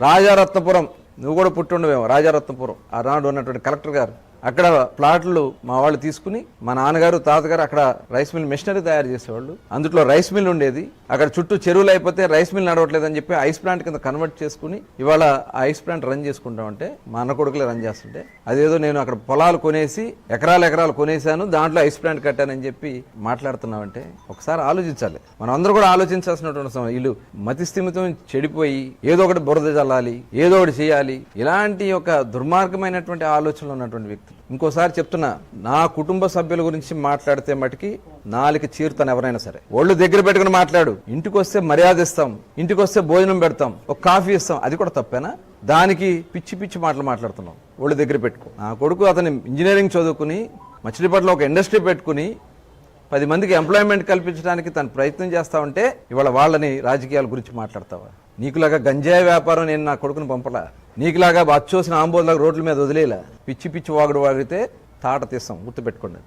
రాజారత్నపురం, నువ్వు కూడా పుట్టుండవేమో. రాజారత్నపురం ఆనాడు ఉన్నటువంటి కలెక్టర్ గారు అక్కడ ప్లాట్లు మా వాళ్ళు తీసుకుని, మా నాన్నగారు తాతగారు అక్కడ రైస్ మిల్ మిషనరీ తయారు చేసేవాళ్ళు. అందులో రైస్ మిల్ ఉండేది. అక్కడ చుట్టూ చెరువులు అయిపోతే రైస్ మిల్ నడవట్లేదని చెప్పి ఐస్ ప్లాంట్ కింద కన్వర్ట్ చేసుకుని ఇవాళ ఐస్ ప్లాంట్ రన్ చేసుకుంటామంటే మా అన్న కొడుకులే రన్ చేస్తుంటే, అదేదో నేను అక్కడ పొలాలు కొనేసి ఎకరాలు కొనేసాను, దాంట్లో ఐస్ ప్లాంట్ కట్టానని చెప్పి మాట్లాడుతున్నామంటే ఒకసారి ఆలోచించాలి. మనం అందరూ కూడా ఆలోచించాల్సినటువంటి సమయం. వీళ్ళు మతి స్థిమితం చెడిపోయి ఏదో ఒకటి బురద చల్లాలి, ఏదో ఒకటి చేయాలి, ఇలాంటి ఒక దుర్మార్గమైనటువంటి ఆలోచనలు ఉన్నటువంటి వ్యక్తులు. ఇంకోసారి చెప్తున్నా, నా కుటుంబ సభ్యుల గురించి మాట్లాడితే మటుకి నాలుగు చీరుతాను. ఎవరైనా సరే ఒళ్ళు దగ్గర పెట్టుకుని మాట్లాడు. ఇంటికి వస్తే మర్యాద ఇస్తాం, ఇంటికి వస్తే భోజనం పెడతాం, ఒక కాఫీ ఇస్తాం, అది కూడా తప్పేనా? దానికి పిచ్చి పిచ్చి మాటలు మాట్లాడుతున్నాం. ఒళ్ళు దగ్గర పెట్టుకో. నా కొడుకు అతని ఇంజనీరింగ్ చదువుకుని మచిలీపట్నంలో ఒక ఇండస్ట్రీ పెట్టుకుని 10 మందికి ఎంప్లాయ్మెంట్ కల్పించడానికి తను ప్రయత్నం చేస్తా ఉంటే ఇవాళ వాళ్ళని రాజకీయాల గురించి మాట్లాడతావా? నీకులాగా గంజాయి వ్యాపారం నేను నా కొడుకుని పంపలా, నీకులాగా అచ్చోసిన ఆంబోలాగా రోడ్ల మీద వదిలేలా. పిచ్చి పిచ్చి వాగుడు వాగితే తాట తీస్తాం, గుర్తుపెట్టుకోండి.